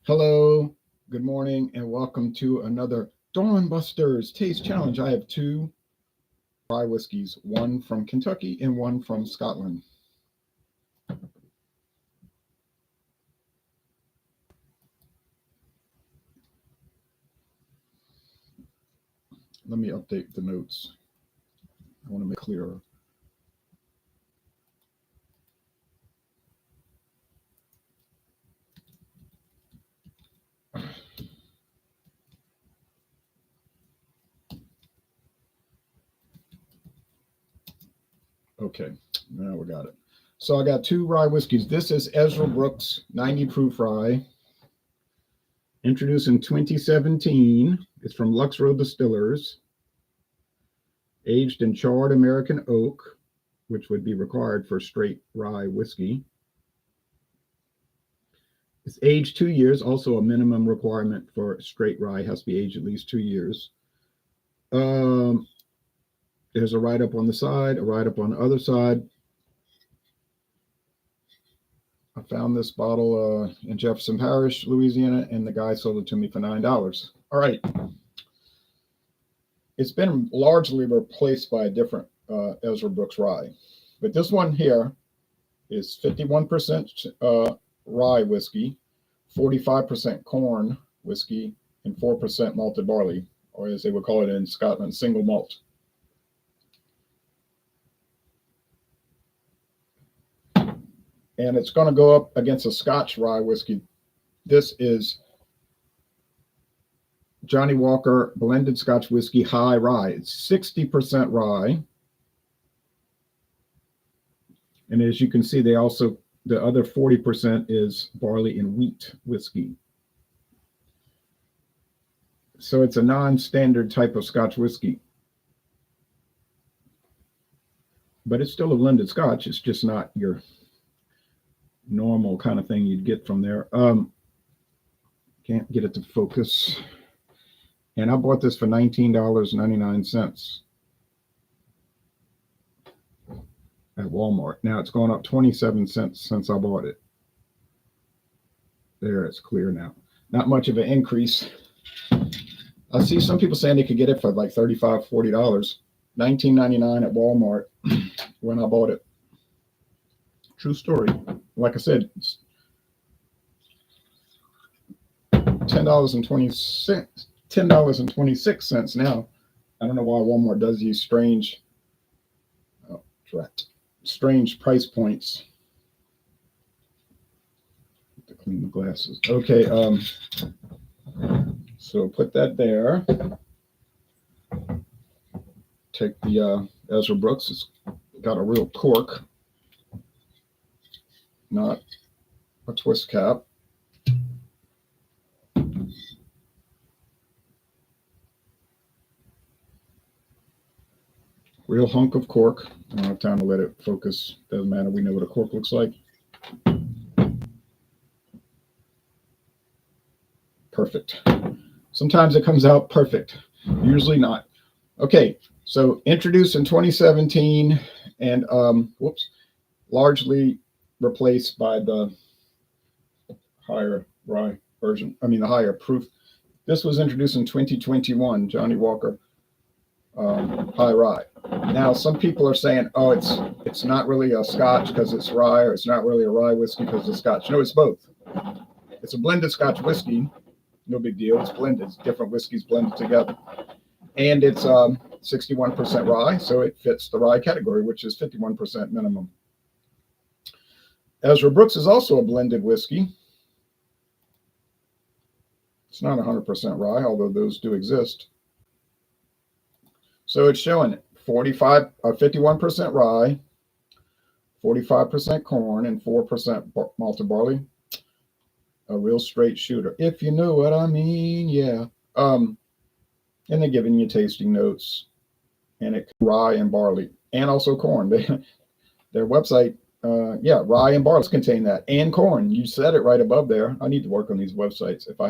Hello, good morning, and welcome to another Dawn Busters Taste Challenge. I have two rye whiskeys, one from Kentucky and one from Scotland. Let me update the notes. I want to make it clearer. Okay, now we got it. So I got two rye whiskeys. This is Ezra Brooks 90 proof rye, introduced in 2017. It's from Lux Row Distillers, aged in charred American oak, which would be required for straight rye whiskey. It's aged 2 years, also a minimum requirement for straight rye, has to be aged at least 2 years. There's a write-up on the side, a write-up on the other side. I found this bottle in Jefferson Parish, Louisiana, and the guy sold it to me for $9. All right. It's been largely replaced by a different Ezra Brooks rye. But this one here is 51% rye whiskey, 45% corn whiskey, and 4% malted barley, or as they would call it in Scotland, single malt. And it's going to go up against a Scotch rye whiskey. This is Johnnie Walker blended Scotch whiskey high rye. It's 60% rye. And as you can see, the other 40% is barley and wheat whiskey. So it's a non-standard type of Scotch whiskey. But it's still a blended Scotch. It's just not your normal kind of thing you'd get from there. Can't get it to focus. And I bought this for $19.99 at Walmart. Now it's gone up 27 cents since I bought it. There, it's clear now. Not much of an increase. I see some people saying they could get it for like $35, $40. $19.99 at Walmart when I bought it. True story. Like I said, it's $10.26 now. I don't know why Walmart does these strange price points. To clean the glasses. Okay, so put that there. Take the Ezra Brooks. It's got a real cork, not a twist cap. Real hunk of cork. I don't have time to let it focus. Doesn't matter. We know what a cork looks like. Perfect. Sometimes it comes out perfect. Usually not. Okay. So introduced in 2017 and largely replaced by the higher rye version. I mean, the higher proof. This was introduced in 2021, Johnnie Walker High Rye. Now, some people are saying, oh, it's not really a Scotch because it's rye, or it's not really a rye whiskey because it's Scotch. No, it's both. It's a blended Scotch whiskey. No big deal. It's blended. It's different whiskeys blended together. And it's 61% rye, so it fits the rye category, which is 51% minimum. Ezra Brooks is also a blended whiskey. It's not 100% rye, although those do exist. So it's showing 51% rye, 45% corn, and 4% malted barley. A real straight shooter, if you know what I mean. Yeah. And they're giving you tasting notes, and it rye and barley, and also corn. Their website, rye and barley contain that, and corn. You said it right above there. I need to work on these websites. If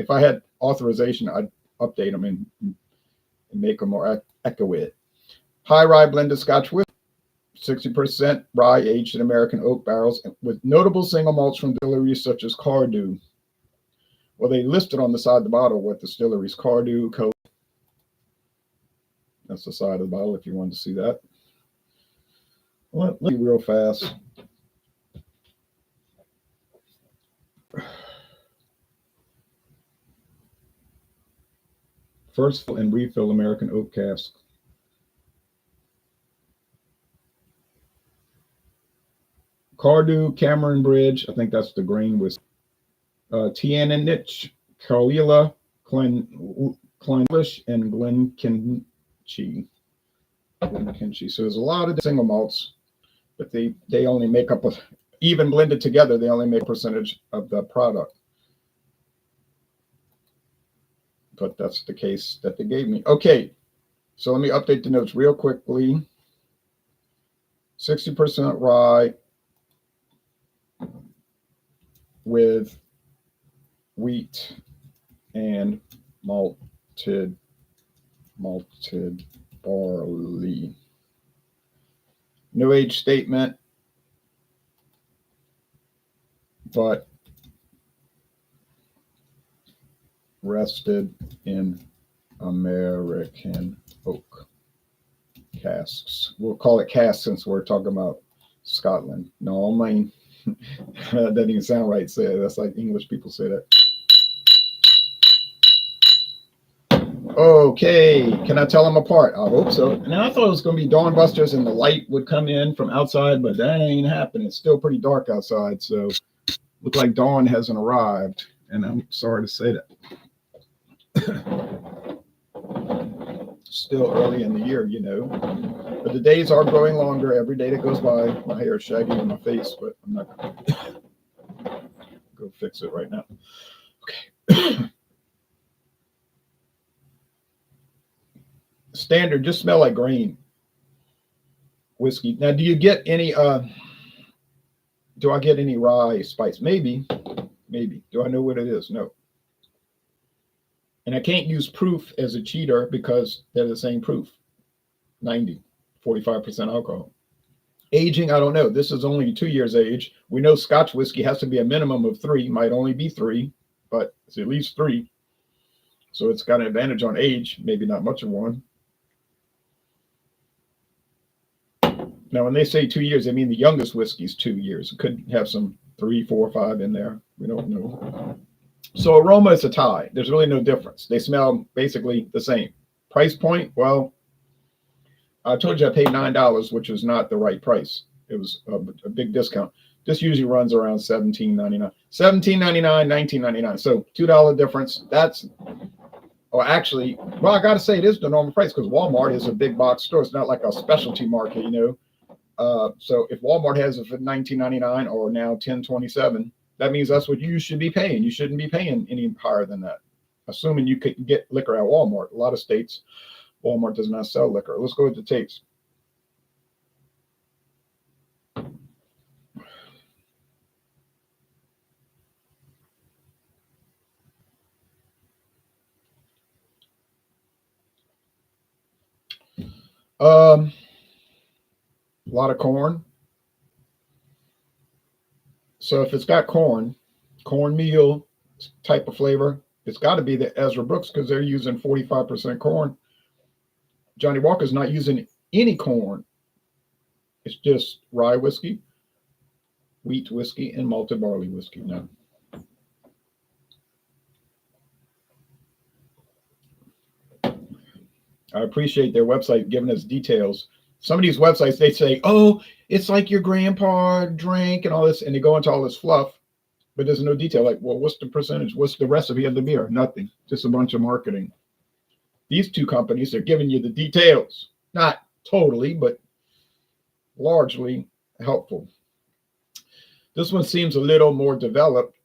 I had authorization, I'd update them and make them more accurate. High rye blended Scotch whiskey, 60% rye aged in American oak barrels with notable single malts from distilleries such as Cardew. Well, they listed on the side of the bottle what distilleries: Cardew, Co. That's the side of the bottle if you wanted to see that. Let me real fast. First and refill American oak cask. Cardew, Cameron Bridge, I think that's the grain whiskey. Tiananich, Kalila, Clynelish, and Glenkinchie. So there's a lot of single malts, but they only make up even blended together, they only make a percentage of the product. But that's the case that they gave me. Okay, so let me update the notes real quickly. 60% rye with wheat and malted barley. No age statement, but rested in American oak casks. We'll call it casks since we're talking about Scotland. No, I mean, that doesn't even sound right. Say that's like English people say that. Okay, can I tell them apart? I hope so. Now I thought it was going to be dawn busters and the light would come in from outside, but that ain't happening. It's still pretty dark outside, so look like dawn hasn't arrived, and I'm sorry to say that. Still early in the year, you know, but the days are growing longer every day that goes by. My hair is shaggy on my face, but I'm not going to go fix it right now. Okay. Standard, just smell like grain whiskey. Now, do you get any do I get any rye spice? Maybe. Do I know what it is? No. And I can't use proof as a cheater because they're the same proof. 90, 45% alcohol. Aging, I don't know. This is only 2 years age. We know Scotch whiskey has to be a minimum of 3, might only be 3, but it's at least 3. So it's got an advantage on age, maybe not much of one. Now, when they say 2 years, they mean the youngest whiskey is 2 years. It could have some 3, 4, 5 in there. We don't know. So aroma is a tie. There's really no difference. They smell basically the same. Price point, well, I told you I paid $9, which was not the right price. It was a big discount. This usually runs around $17.99. $17.99, $19.99. So $2 difference. That's, oh, actually, well, I got to say it is the normal price because Walmart is a big box store. It's not like a specialty market, you know. So if Walmart has it for $19.99 or now $10.27, that means that's what you should be paying. You shouldn't be paying any higher than that, assuming you could get liquor at Walmart. A lot of states, Walmart does not sell liquor. Let's go with the taste. A lot of corn. So if it's got cornmeal type of flavor, it's got to be the Ezra Brooks because they're using 45% corn. Johnnie Walker's not using any corn. It's just rye whiskey, wheat whiskey, and malted barley whiskey. No. I appreciate their website giving us details. Some of these websites, they say, oh, it's like your grandpa drank and all this, and they go into all this fluff, but there's no detail. Like, well, what's the percentage? What's the recipe of the beer? Nothing. Just a bunch of marketing. These two companies are giving you the details. Not totally, but largely helpful. This one seems a little more developed.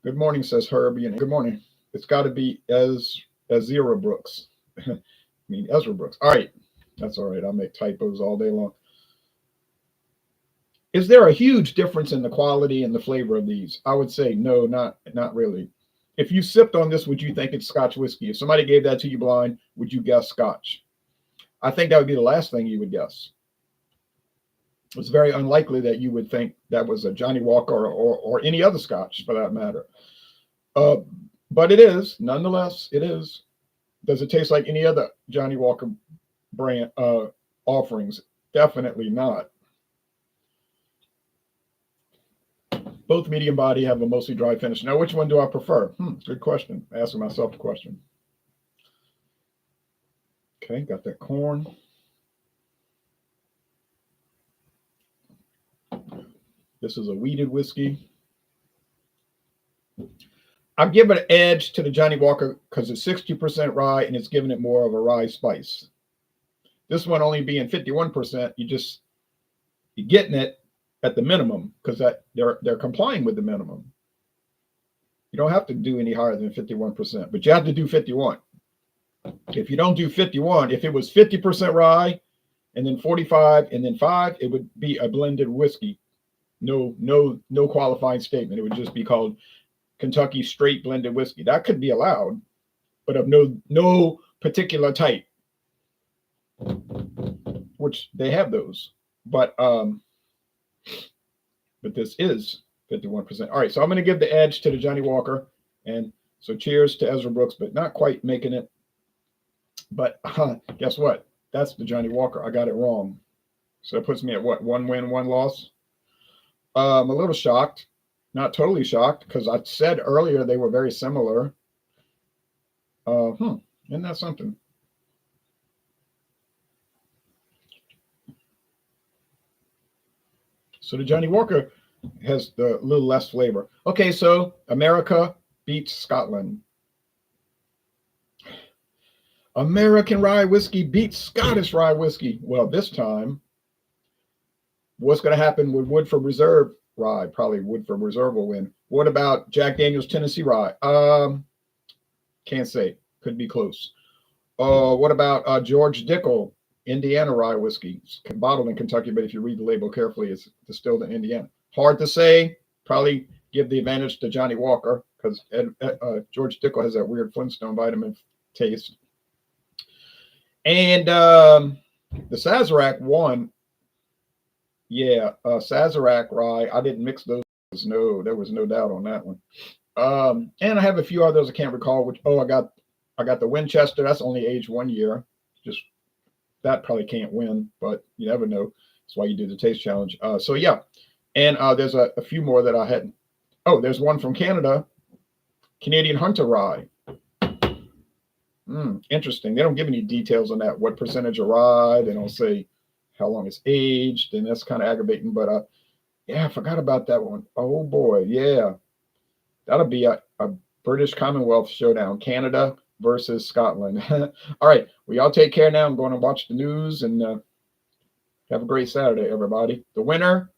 Good morning, says Herbie. And good morning. It's got to be Ezra Brooks. I mean, Ezra Brooks. All right. That's all right. I'll make typos all day long. Is there a huge difference in the quality and the flavor of these? I would say no, not really. If you sipped on this, would you think it's Scotch whiskey? If somebody gave that to you blind, would you guess Scotch? I think that would be the last thing you would guess. It's very unlikely that you would think that was a Johnnie Walker or any other Scotch for that matter. But it is, nonetheless, it is. Does it taste like any other Johnnie Walker brand offerings? Definitely not. Both medium body have a mostly dry finish. Now, which one do I prefer? Good question. Asking myself the question. Okay, got that corn. This is a wheated whiskey. I give it an edge to the Johnnie Walker because it's 60% rye and it's giving it more of a rye spice. This one only being 51%, you're getting it at the minimum because that they're complying with the minimum. You don't have to do any higher than 51%, but you have to do 51. If you don't do 51, if it was 50% rye and then 45 and then 5, it would be a blended whiskey. No qualifying statement. It would just be called Kentucky straight blended whiskey. That could be allowed, but of no particular type, which they have those. But this is 51%. All right, so I'm going to give the edge to the Johnnie Walker, and so cheers to Ezra Brooks, but not quite making it. But guess what? That's the Johnnie Walker. I got it wrong, so that puts me at what? 1 win, 1 loss. I'm a little shocked, not totally shocked, because I said earlier they were very similar. Isn't that something? So the Johnnie Walker has the little less flavor. Okay, so America beats Scotland. American rye whiskey beats Scottish rye whiskey. Well, this time, what's going to happen with Woodford Reserve rye? Probably Woodford Reserve will win. What about Jack Daniel's Tennessee rye? Can't say. Could be close. What about George Dickel Indiana rye whiskey? It's bottled in Kentucky, but if you read the label carefully, it's distilled in Indiana. Hard to say. Probably give the advantage to Johnnie Walker because George Dickel has that weird Flintstone vitamin taste. And the Sazerac won. Yeah, Sazerac rye. I didn't mix those. No, there was no doubt on that one. And I have a few others I can't recall. Which I got the Winchester. That's only aged 1 year. Just that probably can't win, but you never know. That's why you do the taste challenge. So yeah, and there's a few more that I hadn't. Oh, there's one from Canada, Canadian Hunter rye. Interesting. They don't give any details on that. What percentage of rye? They don't say how long it's aged, and that's kind of aggravating. But yeah, I forgot about that one. Oh boy, yeah, that'll be a British Commonwealth showdown. Canada versus Scotland. All right, well, y'all take care now. I'm going to watch the news and have a great Saturday, everybody. The winner,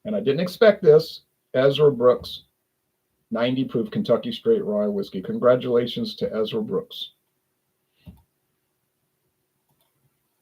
and I didn't expect this, Ezra Brooks, 90 proof Kentucky straight rye whiskey. Congratulations to Ezra Brooks.